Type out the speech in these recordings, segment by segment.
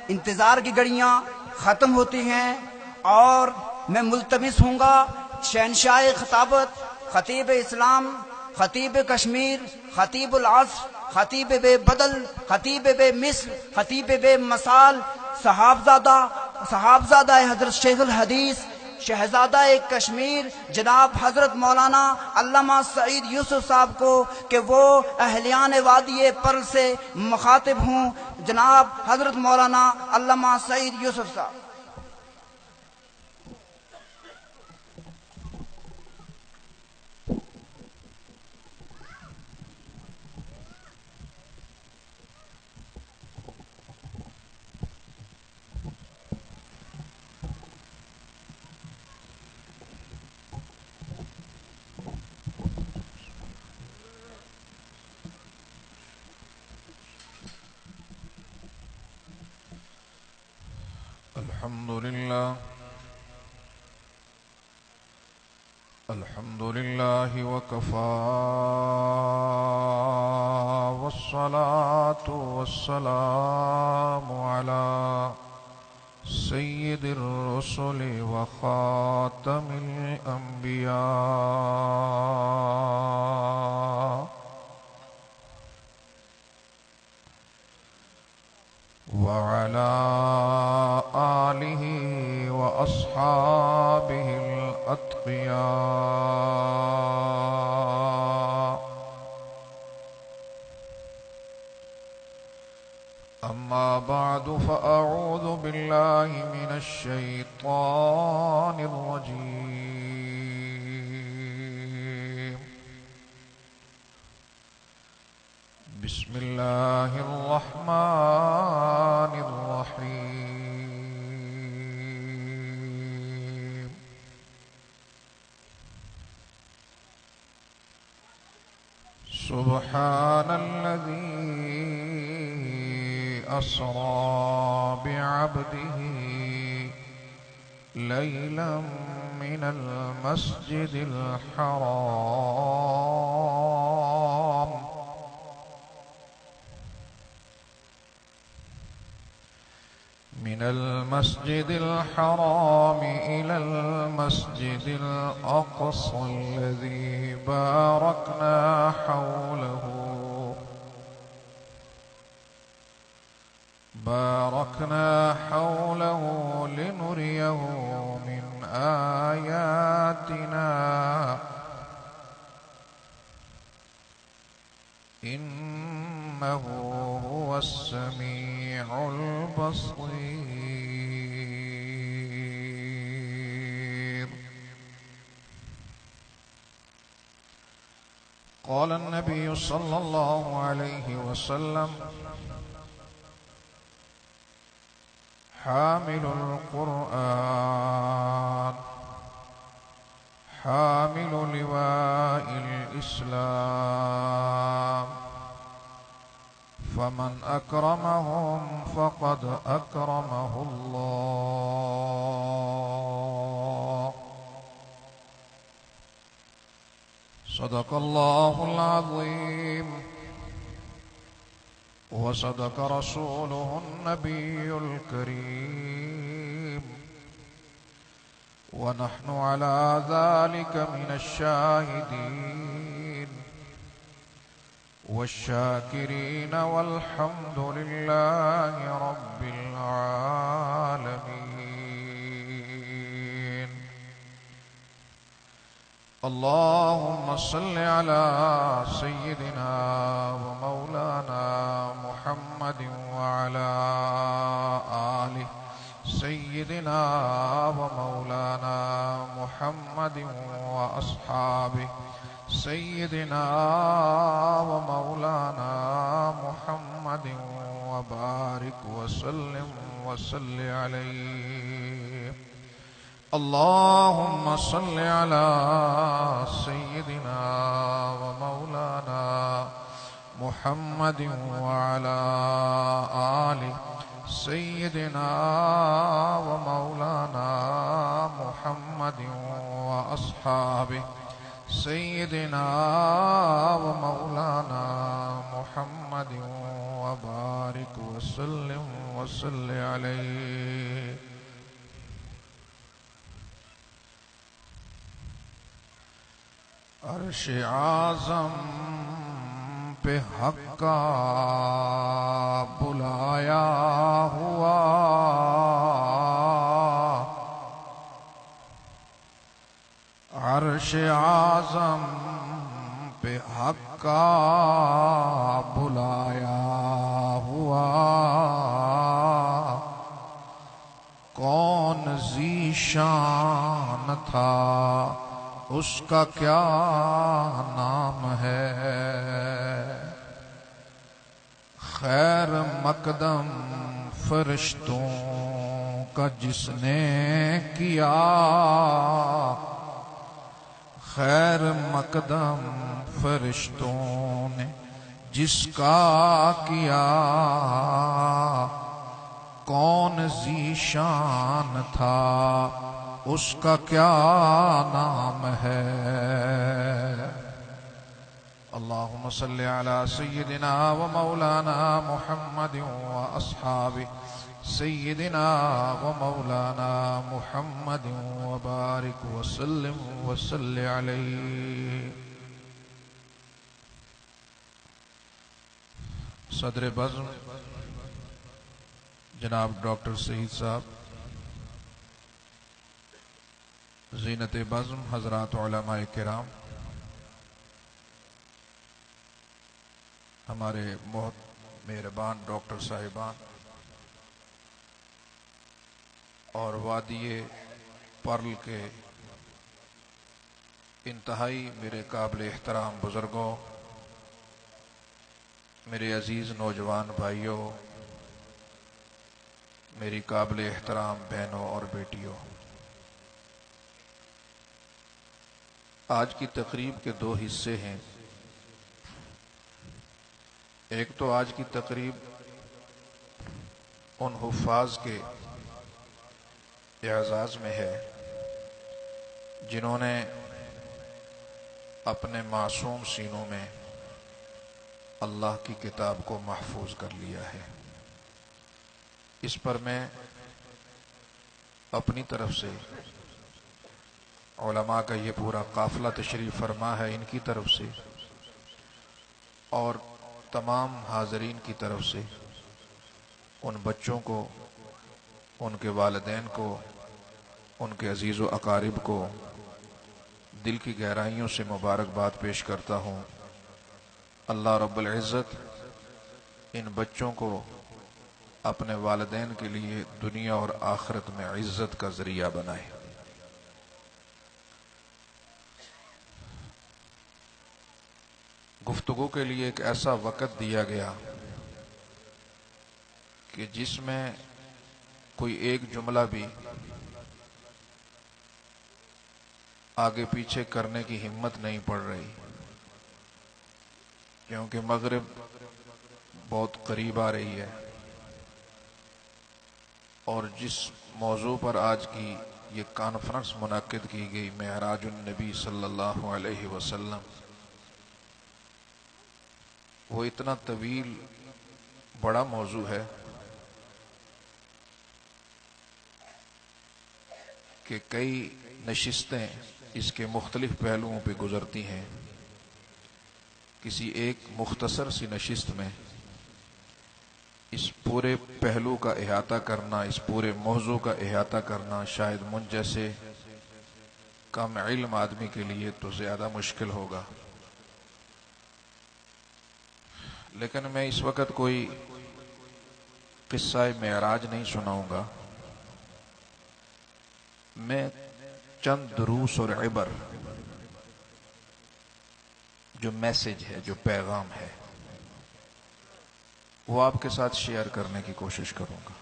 انتظار کی گھڑیاں ختم ہوتی ہیں اور میں ملتمس ہوں گا شہنشاہ خطابت، خطیب اسلام، خطیب کشمیر، خطیب العصر، خطیب بے بدل، خطیب بے مصر، خطیب بے مثال، صحابزادہ حضرت شیخ الحدیث شہزادہ کشمیر جناب حضرت مولانا علامہ سعید یوسف صاحب کو کہ وہ اہلیان وادی پرل سے مخاطب ہوں. جناب حضرت مولانا علامہ سعید یوسف صاحب. الحمد لله وكفى والصلاة والسلام على سيد الرسل وخاتم الأنبياء وعلى آله وأصحابه الأتقياء. أما بعد فأعوذ بالله من الشيطان الرجيم. بسم الله الرحمن الرحيم. سبحان الذي أسرى بعبده ليلا من المسجد الحرام إلى المسجد الأقصى الذي باركنا حوله لنريه من آياتنا إنه هو السميع البصير. قال النبي صلى الله عليه وسلم: حامل القرآن حامل لواء الإسلام، فمن أكرمهم فقد أكرمه الله. صدق الله العظيم وصدق رسوله النبي الكريم، ونحن على ذلك من الشاهدين والشاكرين، والحمد لله رب العالمين. اللهم صل على سيدنا ومولانا محمد وعلى آله سيدنا ومولانا محمد وأصحابه سيدنا ومولانا محمد، وبارك وسلم وصل عليه. اللهم صل على سيدنا ومولانا محمد وعلى آله سيدنا ومولانا محمد وأصحابه سيدنا ومولانا محمد، وبارك وسلم وصل عليه عرش اعظم پہ حق کا بلایا ہوا عرش اعظم پہ حق کا بلایا ہوا کون ذی شان تھا اس کا کیا نام ہے خیر مقدم فرشتوں کا جس نے کیا خیر مقدم فرشتوں نے جس کا کیا کون ذی شان تھا اس کا کیا نام ہے اللہم صلی علی سیدنا و مولانا محمد و اصحاب سیدنا و مولانا محمد و بارک وسلم وصلی علیہ صدر بزم جناب ڈاکٹر سعید صاحب زینت بزم حضرات علماء کرام ہمارے بہت مہربان ڈاکٹر صاحبان اور وادی پرل کے انتہائی میرے قابل احترام بزرگوں میرے عزیز نوجوان بھائیوں میری قابل احترام بہنوں اور بیٹیوں آج کی تقریب کے دو حصے ہیں ایک تو آج کی تقریب ان حفاظ کے اعزاز میں ہے جنہوں نے اپنے معصوم سینوں میں اللہ کی کتاب کو محفوظ کر لیا ہے اس پر میں اپنی طرف سے علماء کا یہ پورا قافلہ تشریف فرما ہے ان کی طرف سے اور تمام حاضرین کی طرف سے ان بچوں کو ان کے والدین کو ان کے عزیز و اقارب کو دل کی گہرائیوں سے مبارکباد پیش کرتا ہوں اللہ رب العزت ان بچوں کو اپنے والدین کے لیے دنیا اور آخرت میں عزت کا ذریعہ بنائے گفتگو کے لیے ایک ایسا وقت دیا گیا کہ جس میں کوئی ایک جملہ بھی آگے پیچھے کرنے کی ہمت نہیں پڑ رہی کیونکہ مغرب بہت قریب آ رہی ہے اور جس موضوع پر آج کی یہ کانفرنس منعقد کی گئی معراج النبی صلی اللہ علیہ وسلم وہ اتنا طویل بڑا موضوع ہے کہ کئی نشستیں اس کے مختلف پہلوؤں پہ گزرتی ہیں کسی ایک مختصر سی نشست میں اس پورے پہلو کا احاطہ کرنا اس پورے موضوع کا احاطہ کرنا شاید مجھ جیسے کم علم آدمی کے لیے تو زیادہ مشکل ہوگا لیکن میں اس وقت کوئی قصہ معراج نہیں سناؤں گا میں چند دروس اور عبر جو میسج ہے جو پیغام ہے وہ آپ کے ساتھ شیئر کرنے کی کوشش کروں گا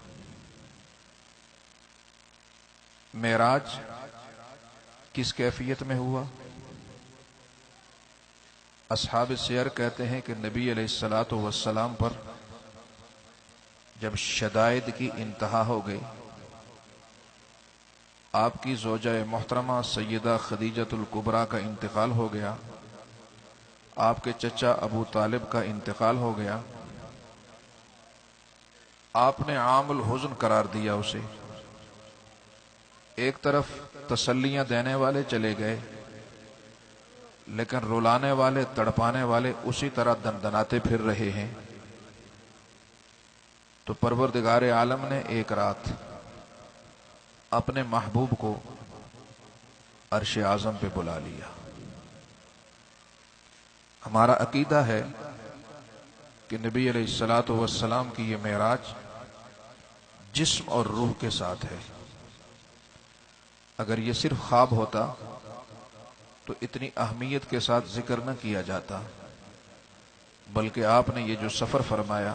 معراج کس کیفیت میں ہوا اصحاب سیر کہتے ہیں کہ نبی علیہ الصلوۃ والسلام پر جب شدائد کی انتہا ہو گئی آپ کی زوجہ محترمہ سیدہ خدیجۃ الکبریٰ کا انتقال ہو گیا آپ کے چچا ابو طالب کا انتقال ہو گیا آپ نے عام الحزن قرار دیا اسے. ایک طرف تسلیاں دینے والے چلے گئے، لیکن رلانے والے، تڑپانے والے اسی طرح دندناتے پھر رہے ہیں. تو پروردگار عالم نے ایک رات اپنے محبوب کو عرش اعظم پہ بلا لیا. ہمارا عقیدہ ہے کہ نبی علیہ الصلوۃ والسلام کی یہ معراج جسم اور روح کے ساتھ ہے. اگر یہ صرف خواب ہوتا تو اتنی اہمیت کے ساتھ ذکر نہ کیا جاتا، بلکہ آپ نے یہ جو سفر فرمایا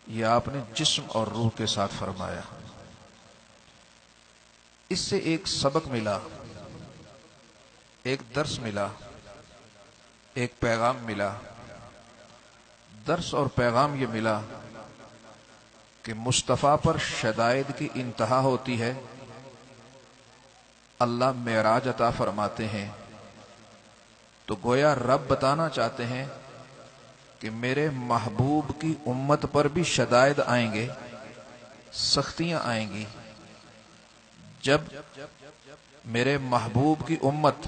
یہ آپ نے جسم اور روح کے ساتھ فرمایا. اس سے ایک سبق ملا، ایک درس ملا، ایک پیغام ملا. درس اور پیغام یہ ملا کہ مصطفیٰ پر شدائد کی انتہا ہوتی ہے. اللہ معراج عطا فرماتے ہیں تو گویا رب بتانا چاہتے ہیں کہ میرے محبوب کی امت پر بھی شدائد آئیں گے، سختیاں آئیں گی. جب میرے محبوب کی امت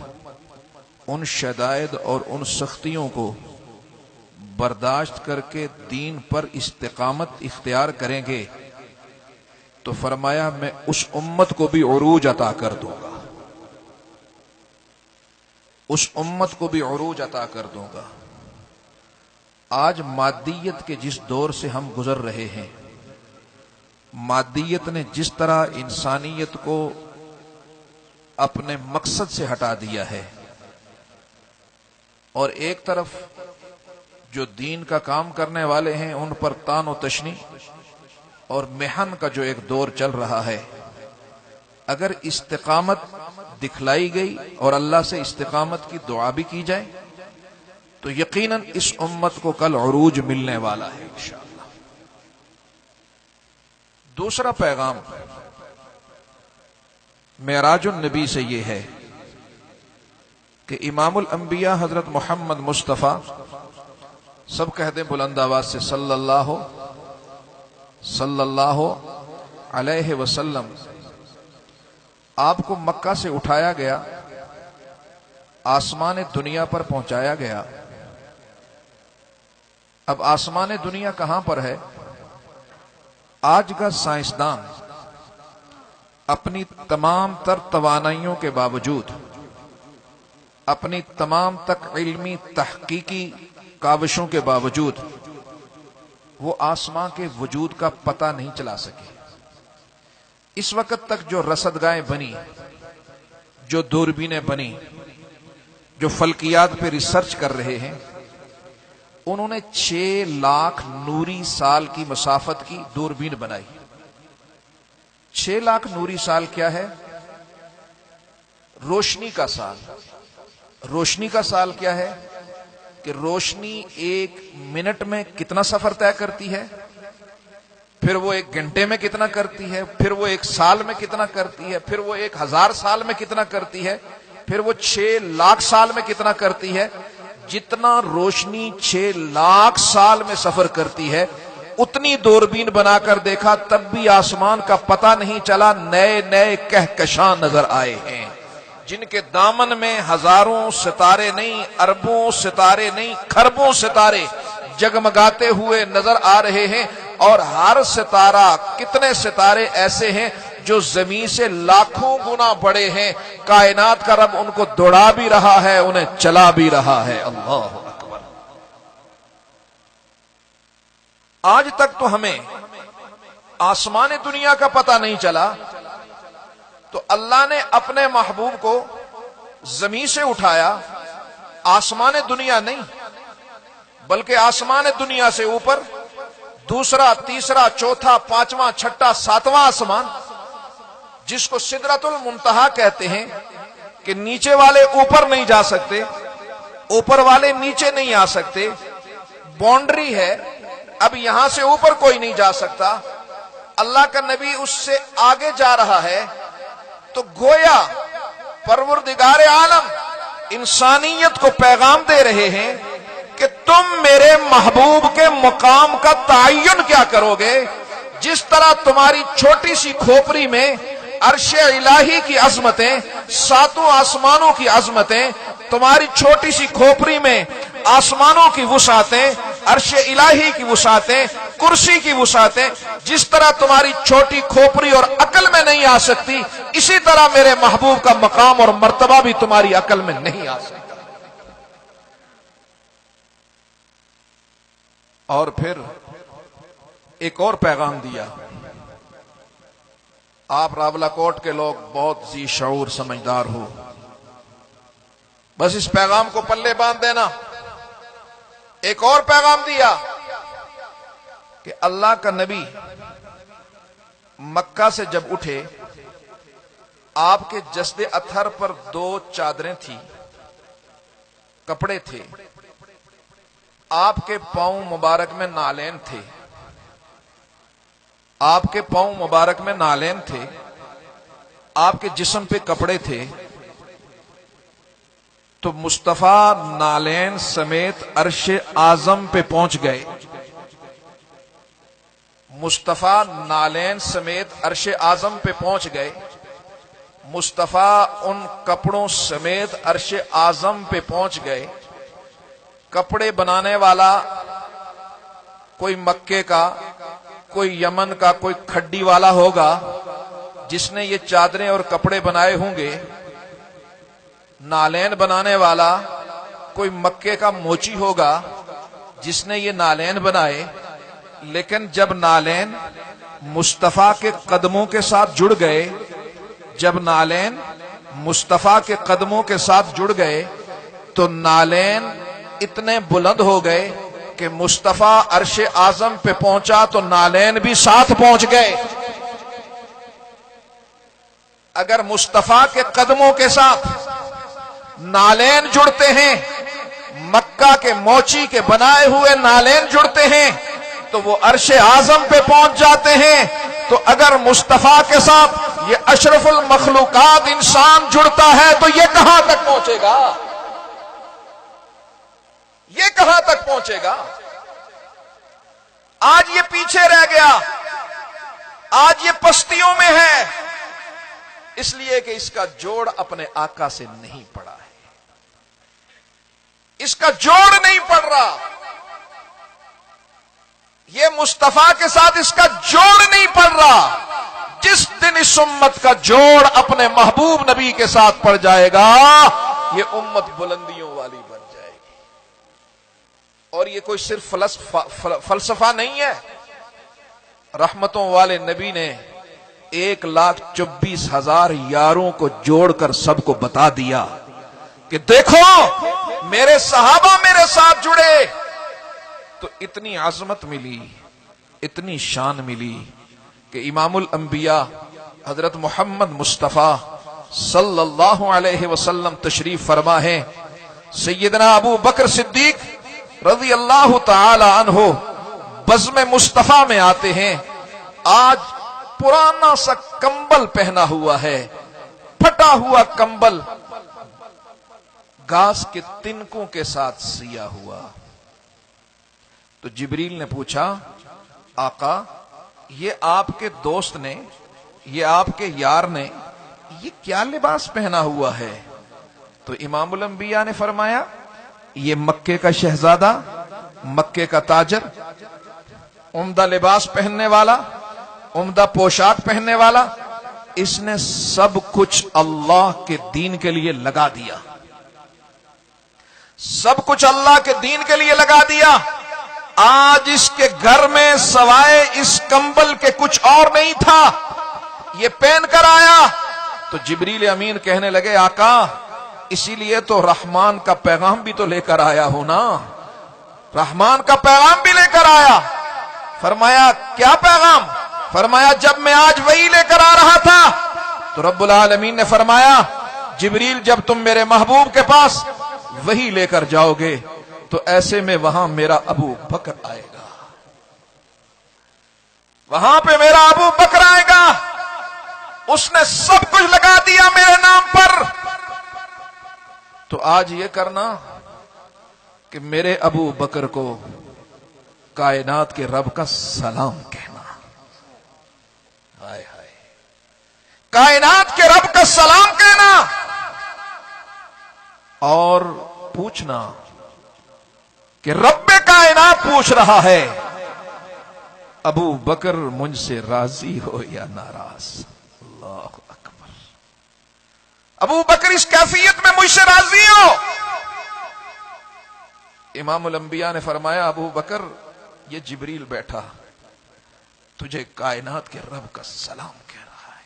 ان شدائد اور ان سختیوں کو برداشت کر کے دین پر استقامت اختیار کریں گے تو فرمایا میں اس امت کو بھی عروج عطا کر دوں گا، اس امت کو بھی عروج عطا کر دوں گا. آج مادیت کے جس دور سے ہم گزر رہے ہیں، مادیت نے جس طرح انسانیت کو اپنے مقصد سے ہٹا دیا ہے، اور ایک طرف جو دین کا کام کرنے والے ہیں ان پر تان و تشنی اور محن کا جو ایک دور چل رہا ہے، اگر استقامت دکھلائی گئی اور اللہ سے استقامت کی دعا بھی کی جائے تو یقیناً اس امت کو کل عروج ملنے والا ہے انشاءاللہ. دوسرا پیغام معراج النبی سے یہ ہے کہ امام الانبیاء حضرت محمد مصطفیٰ، سب کہہ دیں بلند آواز سے صلی اللہ علیہ وسلم، آپ کو مکہ سے اٹھایا گیا، آسمان دنیا پر پہنچایا گیا. اب آسمان دنیا کہاں پر ہے؟ آج کا سائنسدان اپنی تمام تر توانائیوں کے باوجود، اپنی تمام تک علمی تحقیقی کاوشوں کے باوجود وہ آسمان کے وجود کا پتہ نہیں چلا سکے. اس وقت تک جو رصدگاہیں بنی، جو دوربینیں بنی، جو فلکیات پہ ریسرچ کر رہے ہیں، انہوں نے 6 لاکھ نوری سال کی مسافت کی دوربین بنائی. 6 لاکھ نوری سال کیا ہے؟ روشنی کا سال. روشنی کا سال کیا ہے؟ کہ روشنی 1 منٹ میں کتنا سفر طے کرتی ہے، پھر وہ 1 گھنٹے میں کتنا کرتی ہے، پھر وہ 1 سال میں کتنا کرتی ہے، پھر وہ 1000 سال میں کتنا کرتی ہے، پھر وہ 6 لاکھ سال میں کتنا کرتی ہے. جتنا روشنی 6 لاکھ سال میں سفر کرتی ہے اتنی دوربین بنا کر دیکھا، تب بھی آسمان کا پتہ نہیں چلا. نئے نئے کہکشاں نظر آئے ہیں جن کے دامن میں ہزاروں ستارے نہیں، اربوں ستارے نہیں، کھربوں ستارے جگمگاتے ہوئے نظر آ رہے ہیں. اور ہر ستارہ، کتنے ستارے ایسے ہیں جو زمین سے لاکھوں گنا بڑے ہیں. کائنات کا رب ان کو دوڑا بھی رہا ہے، انہیں چلا بھی رہا ہے. اللہ اکبر. آج تک تو ہمیں آسمان دنیا کا پتہ نہیں چلا، تو اللہ نے اپنے محبوب کو زمین سے اٹھایا. آسمان دنیا نہیں بلکہ آسمان دنیا سے اوپر دوسرا، تیسرا، چوتھا، پانچواں، چھٹا، ساتواں آسمان، جس کو سدرۃ المنتہا کہتے ہیں، کہ نیچے والے اوپر نہیں جا سکتے، اوپر والے نیچے نہیں آ سکتے. باؤنڈری ہے، اب یہاں سے اوپر کوئی نہیں جا سکتا. اللہ کا نبی اس سے آگے جا رہا ہے. تو گویا پروردگار عالم انسانیت کو پیغام دے رہے ہیں کہ تم میرے محبوب کے مقام کا تعین کیا کرو گے؟ جس طرح تمہاری چھوٹی سی کھوپڑی میں عرش الہی کی عظمتیں، ساتوں آسمانوں کی عظمتیں، تمہاری چھوٹی سی کھوپڑی میں آسمانوں کی وسعتیں، عرش الہی کی وسعتیں، کرسی کی وسعتیں، جس طرح تمہاری چھوٹی کھوپڑی اور عقل میں نہیں آ سکتی، اسی طرح میرے محبوب کا مقام اور مرتبہ بھی تمہاری عقل میں نہیں آ سکتا۔ اور پھر ایک اور پیغام دیا۔ آپ راولاکوٹ کے لوگ بہت ذی شعور سمجھدار ہو، بس اس پیغام کو پلے باندھ دینا۔ ایک اور پیغام دیا کہ اللہ کا نبی مکہ سے جب اٹھے، آپ کے جسد اطہر پر 2 چادریں تھیں، کپڑے تھے، آپ کے پاؤں مبارک میں نالین تھے، آپ کے پاؤں مبارک میں نالین تھے، آپ کے جسم پہ کپڑے تھے، تو مصطفیٰ نالین سمیت عرش اعظم پہ پہنچ گئے۔ مصطفیٰ نالین سمیت عرش اعظم پہ پہنچ گئے۔ مصطفیٰ ان کپڑوں سمیت عرش اعظم پہ پہنچ گئے۔ کپڑے بنانے والا کوئی مکے کا، کوئی یمن کا، کوئی کھڈی والا ہوگا جس نے یہ چادریں اور کپڑے بنائے ہوں گے۔ نالین بنانے والا کوئی مکے کا موچی ہوگا جس نے یہ نالین بنائے۔ لیکن جب نالین مصطفیٰ کے قدموں کے ساتھ جڑ گئے، جب نالین مصطفیٰ کے قدموں کے ساتھ جڑ گئے تو نالین اتنے بلند ہو گئے کہ مصطفیٰ عرش اعظم پہ پہنچا تو نالین بھی ساتھ پہنچ گئے۔ اگر مصطفیٰ کے قدموں کے ساتھ نالین جڑتے ہیں، مکہ کے موچی کے بنائے ہوئے نالین جڑتے ہیں تو وہ عرش اعظم پہ پہنچ جاتے ہیں۔ تو اگر مصطفیٰ کے ساتھ یہ اشرف المخلوقات انسان جڑتا ہے تو یہ کہاں تک پہنچے گا؟ یہ کہاں تک پہنچے گا؟ آج یہ پیچھے رہ گیا، آج یہ پستیوں میں ہے، اس لیے کہ اس کا جوڑ اپنے آقا سے نہیں پڑا ہے، اس کا جوڑ نہیں پڑ رہا، یہ مصطفیٰ کے ساتھ اس کا جوڑ نہیں پڑ رہا۔ جس دن اس امت کا جوڑ اپنے محبوب نبی کے ساتھ پڑ جائے گا، یہ امت بلندیوں والی بن جائے گی۔ اور یہ کوئی صرف فلسفہ نہیں ہے۔ رحمتوں والے نبی نے 1,24,000 یاروں کو جوڑ کر سب کو بتا دیا کہ دیکھو میرے صحابہ میرے ساتھ جڑے تو اتنی عظمت ملی، اتنی شان ملی کہ امام الانبیاء حضرت محمد مصطفیٰ صلی اللہ علیہ وسلم تشریف فرما ہے۔ سیدنا ابو بکر صدیق رضی اللہ تعالی عنہ بزم مصطفیٰ میں آتے ہیں۔ آج پرانا سا کمبل پہنا ہوا ہے، پھٹا ہوا کمبل، گھاس کے تنکوں کے ساتھ سیا ہوا۔ تو جبریل نے پوچھا، آقا یہ آپ کے دوست نے، یہ آپ کے یار نے یہ کیا لباس پہنا ہوا ہے؟ تو امام الانبیاء نے فرمایا، یہ مکے کا شہزادہ، مکے کا تاجر، عمدہ لباس پہننے والا، عمدہ پوشاک پہننے والا، اس نے سب کچھ اللہ کے دین کے لیے لگا دیا، سب کچھ اللہ کے دین کے لیے لگا دیا۔ آج اس کے گھر میں سوائے اس کمبل کے کچھ اور نہیں تھا، یہ پہن کر آیا۔ تو جبریل امین کہنے لگے، آقا اسی لیے تو رحمان کا پیغام بھی تو لے کر آیا ہو نا، رحمان کا پیغام بھی لے کر آیا۔ فرمایا کیا پیغام؟ فرمایا جب میں آج وہی لے کر آ رہا تھا تو رب العالمین نے فرمایا، جبریل جب تم میرے محبوب کے پاس وہی لے کر جاؤ گے تو ایسے میں وہاں میرا ابو بکر آئے گا، وہاں پہ میرا ابو بکر آئے گا، اس نے سب کچھ لگا دیا میرے نام پر۔ تو آج یہ کرنا کہ میرے ابو بکر کو کائنات کے رب کا سلام کہنا، ہائے ہائے، کائنات کے رب کا سلام کہنا اور پوچھنا کہ رب کائنات پوچھ رہا ہے ابو بکر مجھ سے راضی ہو یا ناراض. اللہ اکبر. ابو بکر اس کیفیت میں مجھ سے راضی ہو. امام الانبیاء نے فرمایا ابو بکر یہ جبریل بیٹھا تجھے کائنات کے رب کا سلام کہہ رہا ہے.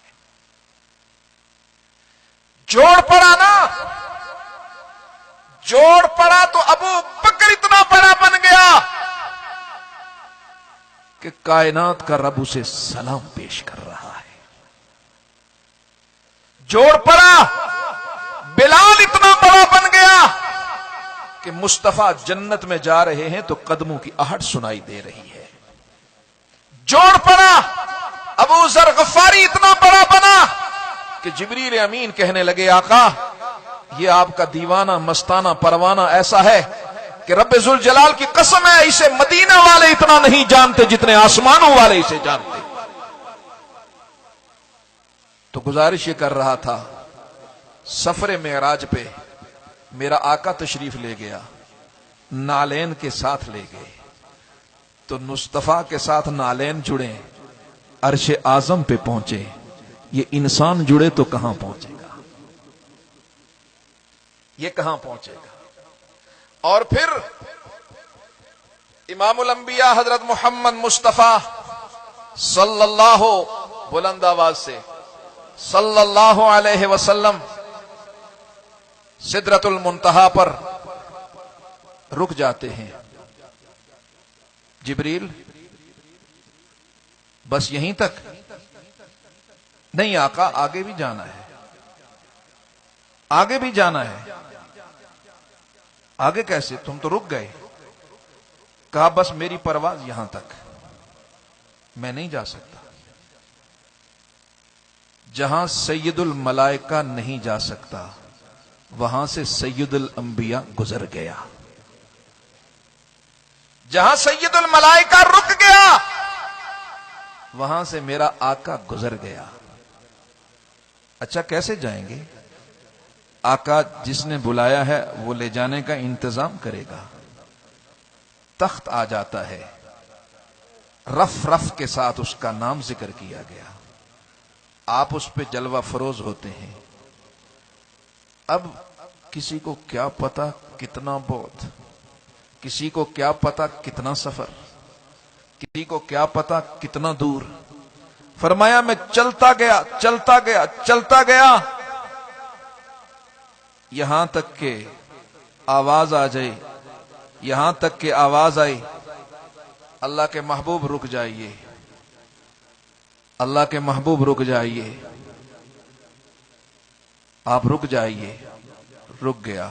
جوڑ پڑا نا، جوڑ پڑا تو ابو بکر اتنا بڑا بن گیا کہ کائنات کا رب اسے سلام پیش کر رہا ہے. جوڑ پڑا، بلال اتنا بڑا بن گیا کہ مصطفیٰ جنت میں جا رہے ہیں تو قدموں کی آہٹ سنائی دے رہی ہے. جوڑ پڑا، ابو ذر غفاری اتنا بڑا بنا کہ جبریل امین کہنے لگے آقا یہ آپ کا دیوانہ مستانہ پروانہ ایسا ہے کہ رب ذوالجلال کی قسم ہے اسے مدینہ والے اتنا نہیں جانتے جتنے آسمانوں والے اسے جانتے. تو گزارش یہ کر رہا تھا سفر معراج پہ میرا آقا تشریف لے گیا، نالین کے ساتھ لے گئے تو مصطفیٰ کے ساتھ نالین جڑے، عرش اعظم پہ پہنچے. یہ انسان جڑے تو کہاں پہنچے گا، یہ کہاں پہنچے گا. اور پھر امام الانبیاء حضرت محمد مصطفیٰ صلی اللہ بلند آواز سے صلی اللہ علیہ وسلم سدرۃ المنتہا پر رک جاتے ہیں. جبریل بس یہیں تک؟ نہیں آقا آگے بھی جانا ہے، آگے بھی جانا ہے. آگے کیسے؟ تم تو رک گئے. کہا بس میری پرواز یہاں تک، میں نہیں جا سکتا. جہاں سید الملائکہ نہیں جا سکتا وہاں سے سید الانبیاء گزر گیا. جہاں سید الملائکہ رک گیا وہاں سے میرا آقا گزر گیا. اچھا کیسے جائیں گے؟ آقا جس نے بلایا ہے وہ لے جانے کا انتظام کرے گا. تخت آ جاتا ہے، رف رف کے ساتھ اس کا نام ذکر کیا گیا. آپ اس پہ جلوہ فروز ہوتے ہیں. اب کسی کو کیا پتا کتنا بعد، کسی کو کیا پتا کتنا سفر، کسی کو کیا پتا کتنا دور. فرمایا میں چلتا گیا چلتا گیا چلتا گیا یہاں تک کہ آواز آ جائے، یہاں تک کہ آواز آئی اللہ کے محبوب رک جائیے، اللہ کے محبوب رک جائیے، آپ رک جائیے. رک گیا.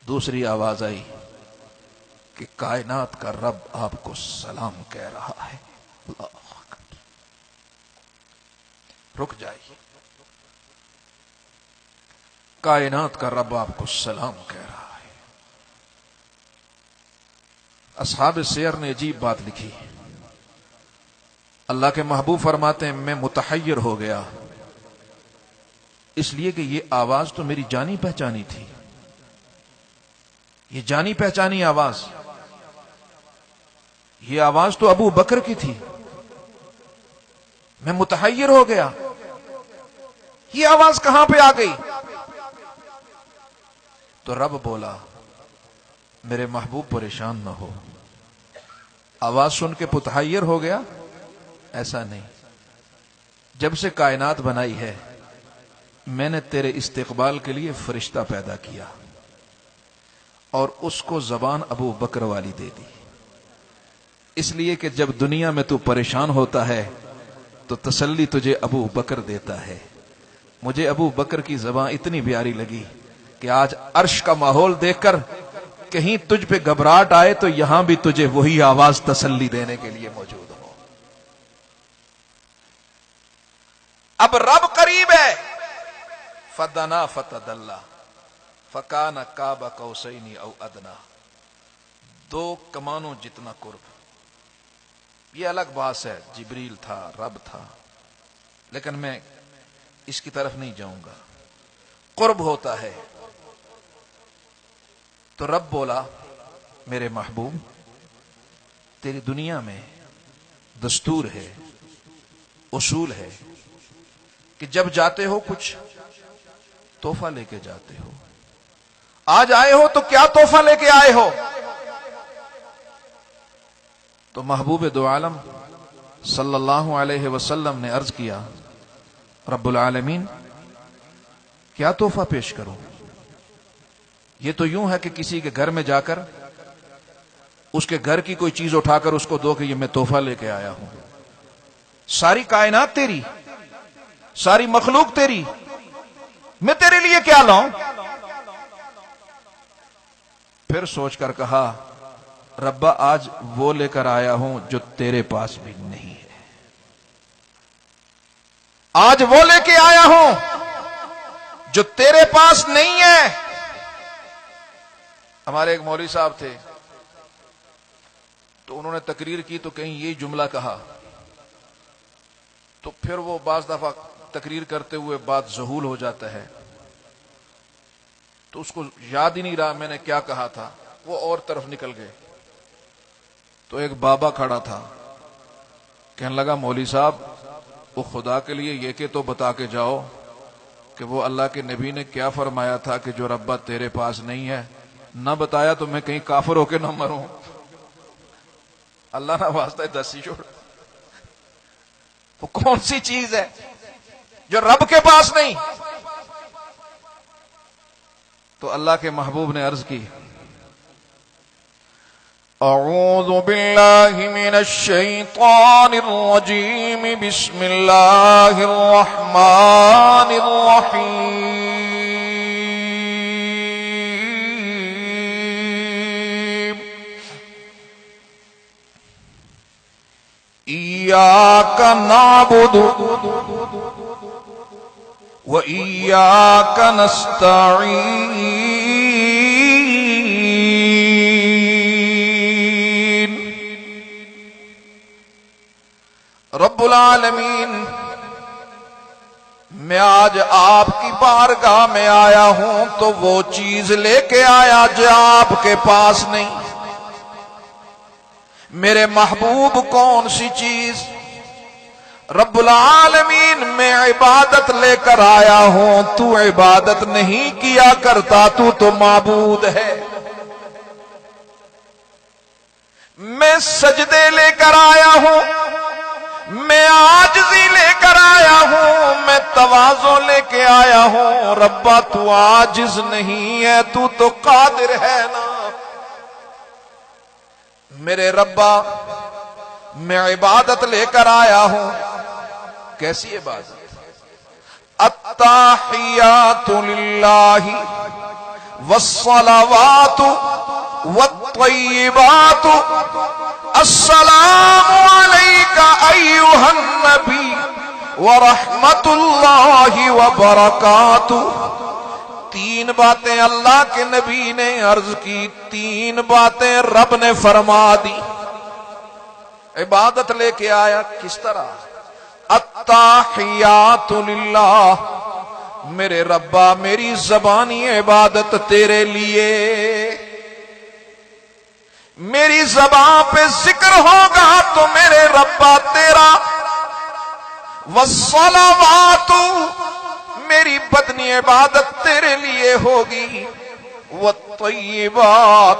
دوسری آواز آئی کہ کائنات کا رب آپ کو سلام کہہ رہا ہے. اللہ اکبر. رک جائیے، کائنات کا رب آپ کو سلام کہہ رہا ہے. اصحاب سیر نے عجیب بات لکھی. اللہ کے محبوب فرماتے ہیں میں متحیر ہو گیا اس لیے کہ یہ آواز تو میری جانی پہچانی تھی، یہ جانی پہچانی آواز، یہ آواز تو ابو بکر کی تھی. میں متحیر ہو گیا، یہ آواز کہاں پہ آ گئی؟ تو رب بولا میرے محبوب پریشان نہ ہو. آواز سن کے متحیر ہو گیا؟ ایسا نہیں. جب سے کائنات بنائی ہے میں نے تیرے استقبال کے لیے فرشتہ پیدا کیا اور اس کو زبان ابو بکر والی دے دی، اس لیے کہ جب دنیا میں تو پریشان ہوتا ہے تو تسلی تجھے ابو بکر دیتا ہے. مجھے ابو بکر کی زبان اتنی پیاری لگی کہ آج عرش کا ماحول دیکھ کر کہیں تجھ پہ گھبراہٹ آئے تو یہاں بھی تجھے وہی آواز تسلی دینے کے لیے موجود ہو. اب رب قریب ہے. فدنا فتدلہ فکان قاب قوسین او ادنا. دو کمانوں جتنا قرب. یہ الگ بات ہے، جبریل تھا، رب تھا، لیکن میں اس کی طرف نہیں جاؤں گا۔ قرب ہوتا ہے تو رب بولا میرے محبوب تیری دنیا میں دستور ہے، اصول ہے کہ جب جاتے ہو کچھ تحفہ لے کے جاتے ہو۔ آج آئے ہو تو کیا تحفہ لے کے آئے ہو؟ تو محبوب دو عالم صلی اللہ علیہ وسلم نے عرض کیا رب العالمین کیا تحفہ پیش کروں؟ یہ تو یوں ہے کہ کسی کے گھر میں جا کر اس کے گھر کی کوئی چیز اٹھا کر اس کو دو کہ یہ میں تحفہ لے کے آیا ہوں۔ ساری کائنات تیری، ساری مخلوق تیری، میں تیرے لیے کیا لاؤں؟ پھر سوچ کر کہا ربا آج وہ لے کر آیا ہوں جو تیرے پاس بھی نہیں ہے، آج وہ لے کے آیا ہوں جو تیرے پاس نہیں ہے۔ ہمارے ایک مولوی صاحب تھے تو انہوں نے تقریر کی تو کہیں یہی جملہ کہا، تو پھر وہ بعض دفعہ تقریر کرتے ہوئے بات ذہول ہو جاتا ہے تو اس کو یاد ہی نہیں رہا میں نے کیا کہا تھا، وہ اور طرف نکل گئے۔ تو ایک بابا کھڑا تھا، کہنے لگا مولوی صاحب وہ خدا کے لیے یہ کہ تو بتا کے جاؤ کہ وہ اللہ کے نبی نے کیا فرمایا تھا کہ جو ربا تیرے پاس نہیں ہے، نہ بتایا تو میں کہیں کافر ہو کے نہ مروں۔ اللہ نہ واسطہ دسی چھوڑ، وہ کون سی چیز ہے جو رب کے پاس نہیں؟ تو اللہ کے محبوب نے عرض کی اعوذ باللہ من الشیطان الرجیم بسم اللہ الرحمن الرحیم ایاک نعبد وَإِيَّاكَ نَسْتَعِينُ۔ رب العالمین میں آج آپ کی بارگاہ میں آیا ہوں تو وہ چیز لے کے آیا جو آپ کے پاس نہیں۔ میرے محبوب کون سی چیز؟ رب العالمین میں عبادت لے کر آیا ہوں، تو عبادت نہیں کیا کرتا، تو معبود ہے۔ میں سجدے لے کر آیا ہوں، میں عاجزی لے کر آیا ہوں، میں تواضع لے کے آیا ہوں۔ ربا تو عاجز نہیں ہے، تو قادر ہے نا۔ میرے ربا میں عبادت لے کر آیا ہوں۔ کیسی عبادت؟ التحیات للہ والصلوات والطیبات السلام علیک ایھا النبی ورحمت اللہ وبرکاتہ۔ تین باتیں اللہ کے نبی نے عرض کی، تین باتیں رب نے فرما دی۔ عبادت لے کے آیا کس طرح؟ التحیات للہ، میرے ربا میری زبانی عبادت تیرے لیے، میری زبان پہ ذکر ہوگا تو میرے ربا تیرا۔ والصلوات، میری بدنی عبادت تیرے لیے ہوگی۔ والطیبات،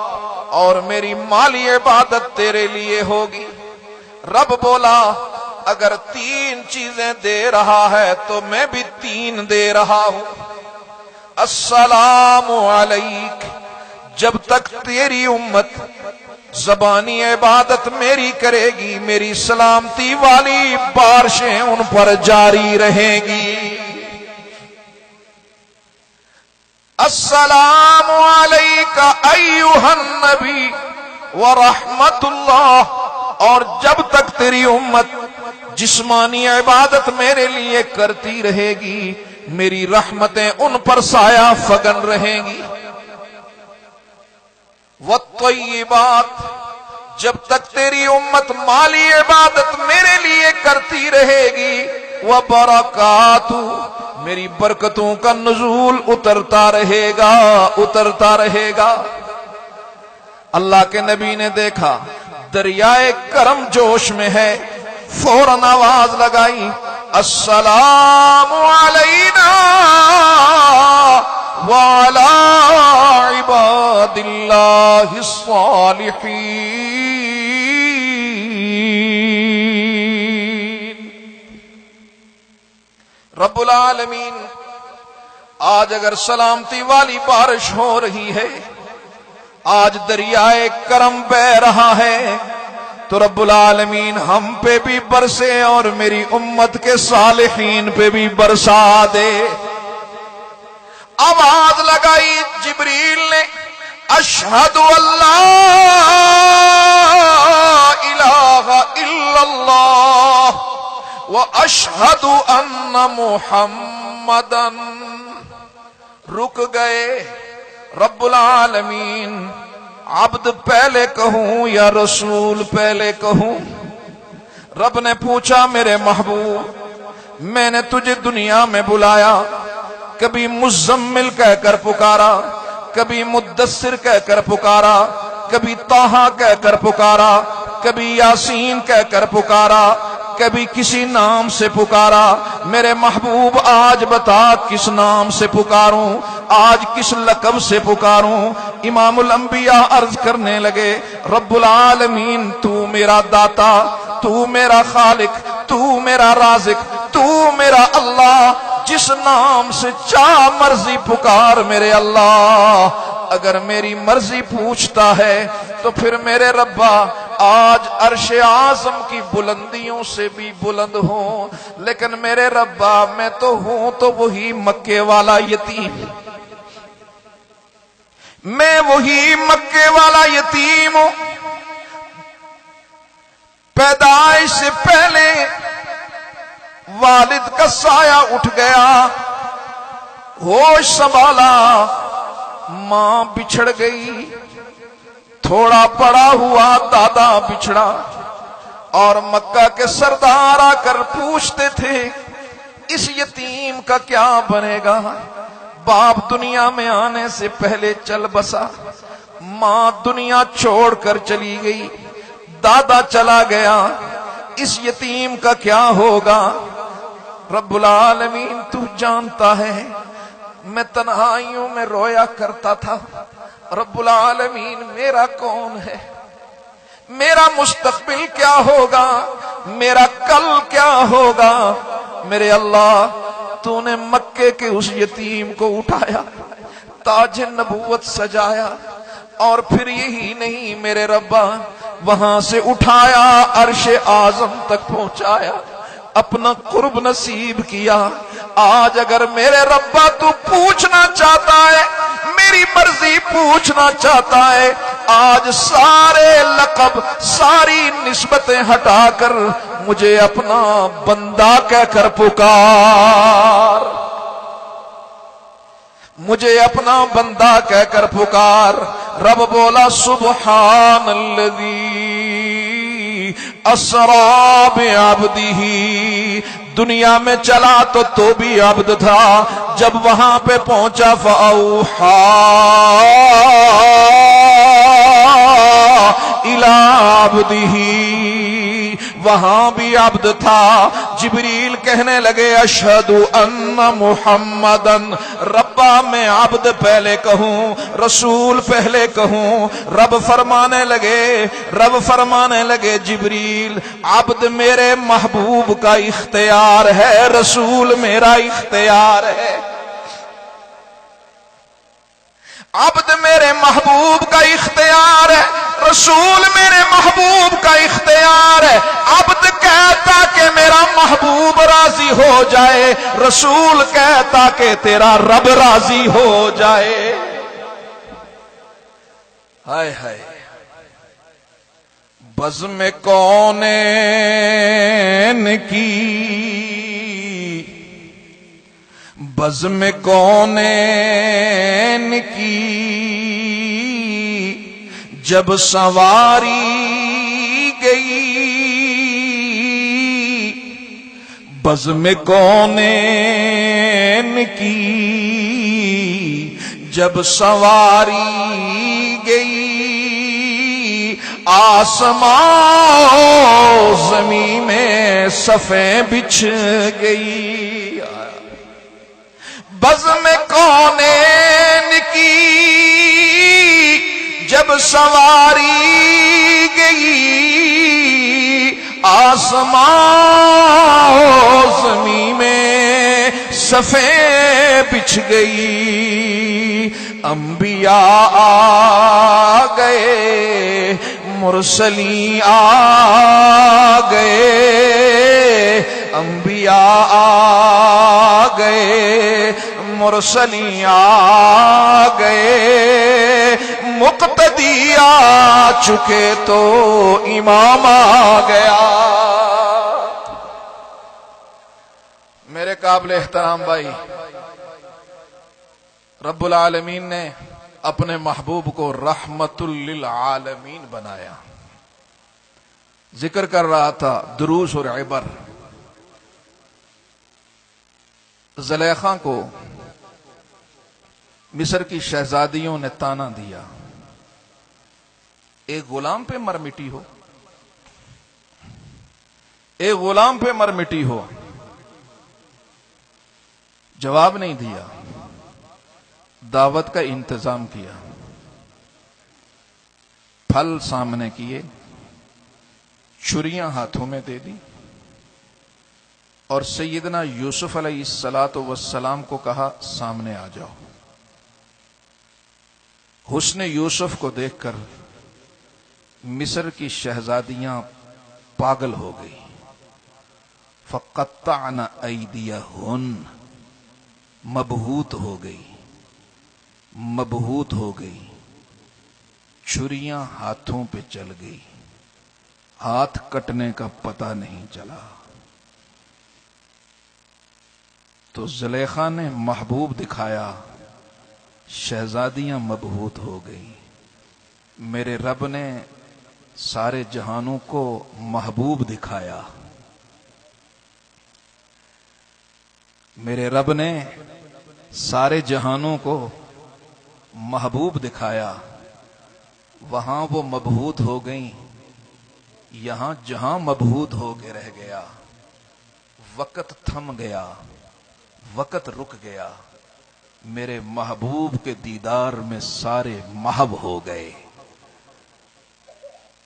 اور میری مالی عبادت تیرے لیے ہوگی۔ رب بولا اگر تین چیزیں دے رہا ہے تو میں بھی تین دے رہا ہوں۔ السلام علیک، جب تک تیری امت زبانی عبادت میری کرے گی میری سلامتی والی بارشیں ان پر جاری رہیں گی۔ السلام علیک ایھا النبی ورحمت اللہ، اور جب تک تیری امت جسمانی عبادت میرے لیے کرتی رہے گی میری رحمتیں ان پر سایہ فگن رہیں گی۔ والطیبات، جب تک تیری امت مالی عبادت میرے لیے کرتی رہے گی وبرکاتہ میری برکتوں کا نزول اترتا رہے گا اترتا رہے گا۔ اللہ کے نبی نے دیکھا دریائے کرم جوش میں ہے، فوراً آواز لگائی السلام علینا وعلی عباد اللہ الصالحین۔ رب العالمین آج اگر سلامتی والی بارش ہو رہی ہے، آج دریائے کرم بہ رہا ہے، تو رب العالمین ہم پہ بھی برسے اور میری امت کے صالحین پہ بھی برسا دے۔ آواز لگائی جبریل نے اشہد اللہ الہ الا اللہ واشہد ان محمدا۔ رک گئے رب العالمین عبد پہلے کہوں یا رسول پہلے کہوں؟ رب نے پوچھا میرے محبوب میں نے تجھے دنیا میں بلایا، کبھی مزمل کہہ کر پکارا، کبھی مدثر کہہ کر پکارا، کبھی طٰہٰ کہہ کر پکارا، کبھی یاسین کہہ کر پکارا، کبھی کسی نام سے پکارا۔ میرے محبوب آج بتا کس نام سے پکاروں، آج کس لقب سے پکاروں؟ امام الانبیاء عرض کرنے لگے رب العالمین تو میرا داتا، تو میرا خالق، تو میرا رازق، تو میرا اللہ، جس نام سے چاہ مرضی پکار میرے اللہ۔ اگر میری مرضی پوچھتا ہے تو پھر میرے ربا آج عرش اعظم کی بلندیوں سے بھی بلند ہوں، لیکن میرے ربا میں تو ہوں تو وہی مکے والا یتیم، میں وہی مکے والا یتیم ہوں۔ پیدائش سے پہلے والد کا سایہ اٹھ گیا، ہوش سنبھالا ماں بچھڑ گئی، تھوڑا بڑا ہوا دادا بچھڑا، اور مکہ کے سردار آ کر پوچھتے تھے اس یتیم کا کیا بنے گا؟ باپ دنیا میں آنے سے پہلے چل بسا، ماں دنیا چھوڑ کر چلی گئی، دادا چلا گیا، اس یتیم کا کیا ہوگا؟ رب العالمین تو جانتا ہے میں تنہائیوں میں رویا کرتا تھا، رب العالمین میرا کون ہے؟ میرا مستقبل کیا ہوگا؟ میرا کل کیا ہوگا؟ میرے اللہ تو نے مکے کے اس یتیم کو اٹھایا، تاج نبوت سجایا، اور پھر یہی نہیں میرے ربا وہاں سے اٹھایا عرش اعظم تک پہنچایا، اپنا قرب نصیب کیا۔ آج اگر میرے ربا تو پوچھنا چاہتا ہے، میری مرضی پوچھنا چاہتا ہے، آج سارے لقب ساری نسبتیں ہٹا کر مجھے اپنا بندہ کہہ کر پکار، مجھے اپنا بندہ کہہ کر پکار۔ رب بولا سبحان الذی اسرا بعبدہ، دنیا میں چلا تو بھی عبد تھا، جب وہاں پہ پہنچا فاوحا الی عبدہ، وہاں بھی عبد تھا۔ جبریل کہنے لگے اشہد ان محمدن، ربا میں عبد پہلے کہوں رسول پہلے کہوں؟ رب فرمانے لگے جبریل عبد میرے محبوب کا اختیار ہے، رسول میرا اختیار ہے۔ عبد میرے محبوب کا اختیار ہے، رسول میرے محبوب کا اختیار ہے۔ عبد کہتا کہ میرا محبوب راضی ہو جائے، رسول کہتا کہ تیرا رب راضی ہو جائے۔ ہائے ہائے، بزم کونین کی، بزم کونین کی جب سواری بزم کونین کی جب سواری گئی، آسمان زمین میں صفیں بچھ گئی۔ بزم کونین کی جب سواری گئی، آسمان زمین میں صفیں بچھ گئی۔ انبیاء آ گئے، مرسلین آ گئے، انبیاء آ گئے، مرسلین آ گئے، مقتدی آ چکے تو امام آ گیا۔ میرے قابل احترام بھائی، رب العالمین نے اپنے محبوب کو رحمت للعالمین بنایا۔ ذکر کر رہا تھا دروس اور عبر۔ زلیخا کو مصر کی شہزادیوں نے تانا دیا، ایک غلام پہ مر مٹی ہو، ایک غلام پہ مر مٹی ہو۔ جواب نہیں دیا، دعوت کا انتظام کیا، پھل سامنے کیے، چھریاں ہاتھوں میں دے دی، اور سیدنا یوسف علیہ السلام کو کہا سامنے آ جاؤ۔ حسن یوسف کو دیکھ کر مصر کی شہزادیاں پاگل ہو گئی۔ فقطعن ایدیہن، مبہوت ہو گئی، مبہوت ہو گئی، چھریاں ہاتھوں پہ چل گئی، ہاتھ کٹنے کا پتہ نہیں چلا۔ تو زلیخا نے محبوب دکھایا، شہزادیاں مبہوت ہو گئی۔ میرے رب نے سارے جہانوں کو محبوب دکھایا، میرے رب نے سارے جہانوں کو محبوب دکھایا۔ وہاں وہ مبہوت ہو گئیں، یہاں جہاں مبہوت ہو کے رہ گیا۔ وقت تھم گیا، وقت رک گیا، میرے محبوب کے دیدار میں سارے محو ہو گئے،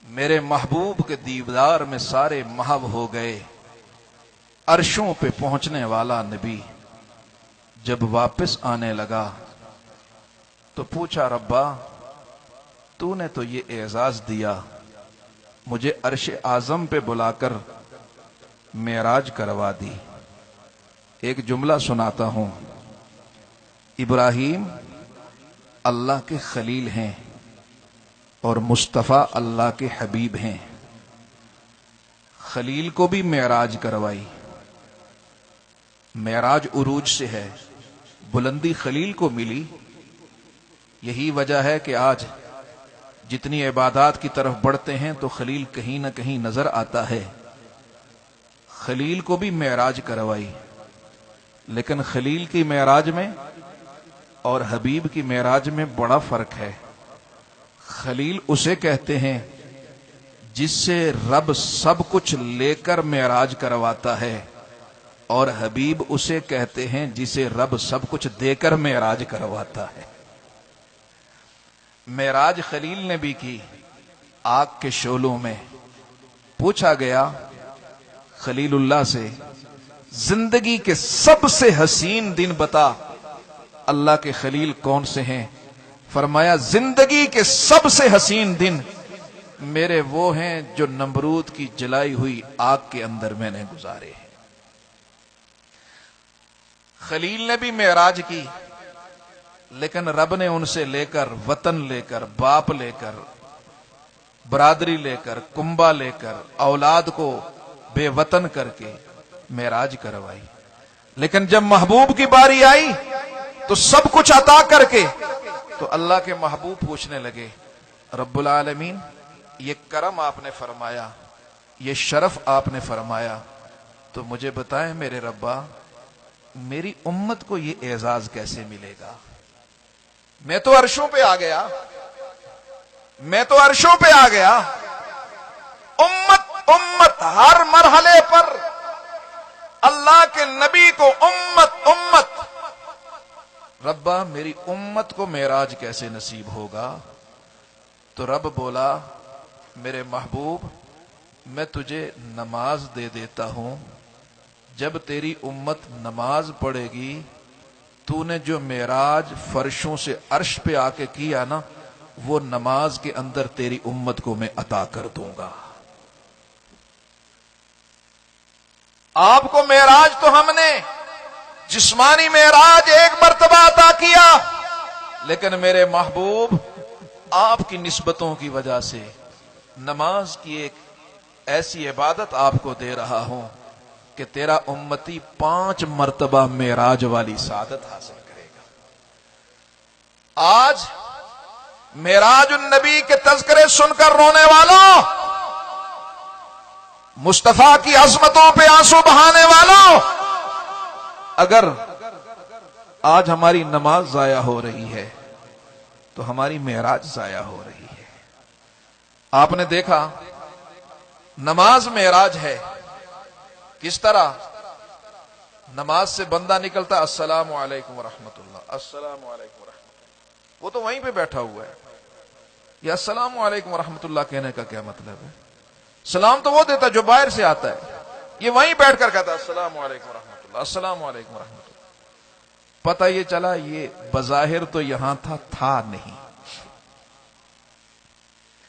میرے محبوب کے دیدار میں سارے محو ہو گئے۔ عرشوں پہ پہنچنے والا نبی جب واپس آنے لگا تو پوچھا، ربا تو نے تو یہ اعزاز دیا، مجھے عرش اعظم پہ بلا کر معراج کروا دی۔ ایک جملہ سناتا ہوں، ابراہیم اللہ کے خلیل ہیں اور مصطفیٰ اللہ کے حبیب ہیں۔ خلیل کو بھی معراج کروائی، معراج عروج سے ہے، بلندی خلیل کو ملی۔ یہی وجہ ہے کہ آج جتنی عبادات کی طرف بڑھتے ہیں تو خلیل کہیں نہ کہیں نظر آتا ہے۔ خلیل کو بھی معراج کروائی، لیکن خلیل کی معراج میں اور حبیب کی معراج میں بڑا فرق ہے۔ خلیل اسے کہتے ہیں جس سے رب سب کچھ لے کر معراج کرواتا ہے، اور حبیب اسے کہتے ہیں جسے رب سب کچھ دے کر معراج کرواتا ہے۔ معراج خلیل نے بھی کی آگ کے شعلوں میں۔ پوچھا گیا خلیل اللہ سے، زندگی کے سب سے حسین دن بتا، اللہ کے خلیل کون سے ہیں؟ فرمایا زندگی کے سب سے حسین دن میرے وہ ہیں جو نمرود کی جلائی ہوئی آگ کے اندر میں نے گزارے ہیں۔ خلیل نے بھی معراج کی، لیکن رب نے ان سے لے کر، وطن لے کر، باپ لے کر، برادری لے کر، کنبا لے کر، اولاد کو بے وطن کر کے معراج کروائی۔ لیکن جب محبوب کی باری آئی تو سب کچھ عطا کر کے تو اللہ کے محبوب پوچھنے لگے، رب العالمین یہ کرم آپ نے فرمایا، یہ شرف آپ نے فرمایا، تو مجھے بتائیں میرے ربا، میری امت کو یہ اعزاز کیسے ملے گا؟ میں تو عرشوں پہ آ گیا، امت امت ہر مرحلے پر اللہ کے نبی کو امت امت، ربا میری امت کو معراج کیسے نصیب ہوگا؟ تو رب بولا میرے محبوب میں تجھے نماز دے دیتا ہوں، جب تیری امت نماز پڑھے گی تو نے جو معراج فرشوں سے عرش پہ آ کے کیا نا، وہ نماز کے اندر تیری امت کو میں عطا کر دوں گا۔ آپ کو معراج تو ہم نے جسمانی معراج ایک مرتبہ عطا کیا، لیکن میرے محبوب آپ کی نسبتوں کی وجہ سے نماز کی ایک ایسی عبادت آپ کو دے رہا ہوں کہ تیرا امتی 5 مرتبہ معراج والی سعادت حاصل کرے گا۔ آج معراج النبی کے تذکرے سن کر رونے والوں، مصطفیٰ کی عظمتوں پہ آنسو بہانے والوں، اگر آج ہماری نماز ضائع ہو رہی ہے تو ہماری معراج ضائع ہو رہی ہے۔ آپ نے دیکھا نماز معراج ہے، کس طرح نماز سے بندہ نکلتا السلام علیکم ورحمۃ اللہ، السلام علیکم ورحمۃ اللہ، وہ تو وہیں پہ بیٹھا ہوا ہے۔ یہ السلام علیکم ورحمۃ اللہ کہنے کا کیا مطلب ہے؟ سلام تو وہ دیتا جو باہر سے آتا ہے، یہ وہیں بیٹھ کر کہتا السلام علیکم ورحمۃ اللہ، السلام علیکم ورحمۃ اللہ۔ پتہ یہ چلا یہ بظاہر تو یہاں تھا نہیں،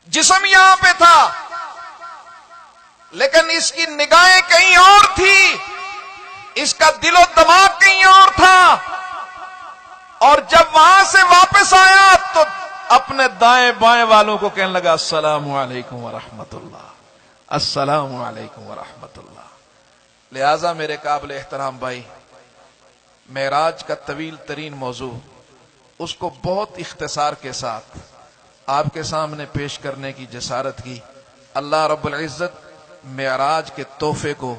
جسم یہاں پہ تھا لیکن اس کی نگاہیں کہیں اور تھی، اس کا دل و دماغ کہیں اور تھا، اور جب وہاں سے واپس آیا تو اپنے دائیں بائیں والوں کو کہنے لگا السلام علیکم ورحمۃ اللہ، السلام علیکم ورحمۃ اللہ۔ لہذا میرے قابل احترام بھائی، معراج کا طویل ترین موضوع، اس کو بہت اختصار کے ساتھ آپ کے سامنے پیش کرنے کی جسارت کی۔ اللہ رب العزت معراج کے تحفے کو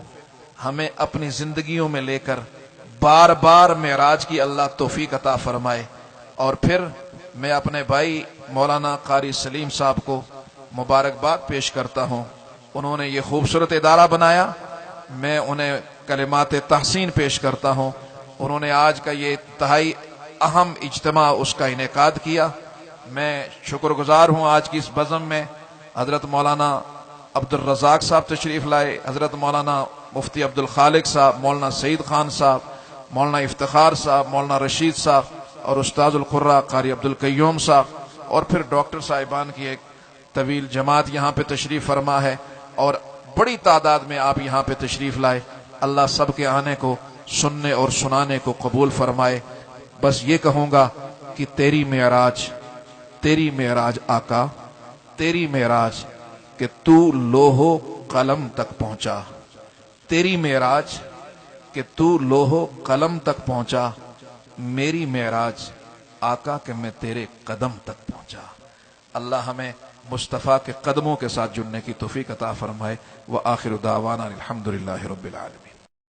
ہمیں اپنی زندگیوں میں لے کر بار بار معراج کی اللہ توفیق عطا فرمائے۔ اور پھر میں اپنے بھائی مولانا قاری سلیم صاحب کو مبارکباد پیش کرتا ہوں، انہوں نے یہ خوبصورت ادارہ بنایا، میں انہیں کلمات تحسین پیش کرتا ہوں۔ انہوں نے آج کا یہ انتہائی اہم اجتماع اس کا انعقاد کیا، میں شکر گزار ہوں۔ آج کی اس بزم میں حضرت مولانا عبد الرزاق صاحب تشریف لائے، حضرت مولانا مفتی عبد الخالق صاحب، مولانا سعید خان صاحب، مولانا افتخار صاحب، مولانا رشید صاحب، اور استاذ القرہ قاری عبد القیوم صاحب، اور پھر ڈاکٹر صاحبان کی ایک طویل جماعت یہاں پہ تشریف فرما ہے، اور بڑی تعداد میں آپ یہاں پہ تشریف لائے۔ اللہ سب کے آنے کو، سننے اور سنانے کو قبول فرمائے۔ بس یہ کہوں گا کہ تیری معراج آقا، تیری معراج کہ تو لوح و قلم تک پہنچا، تیری معراج کہ تو لوح و قلم تک پہنچا، میری معراج آقا کہ میں تیرے قدم تک پہنچا۔ اللہ ہمیں مصطفیٰ کے قدموں کے ساتھ جڑنے کی توفیق عطا فرمائے۔ وآخر دعوانا الحمدللہ رب العالمین۔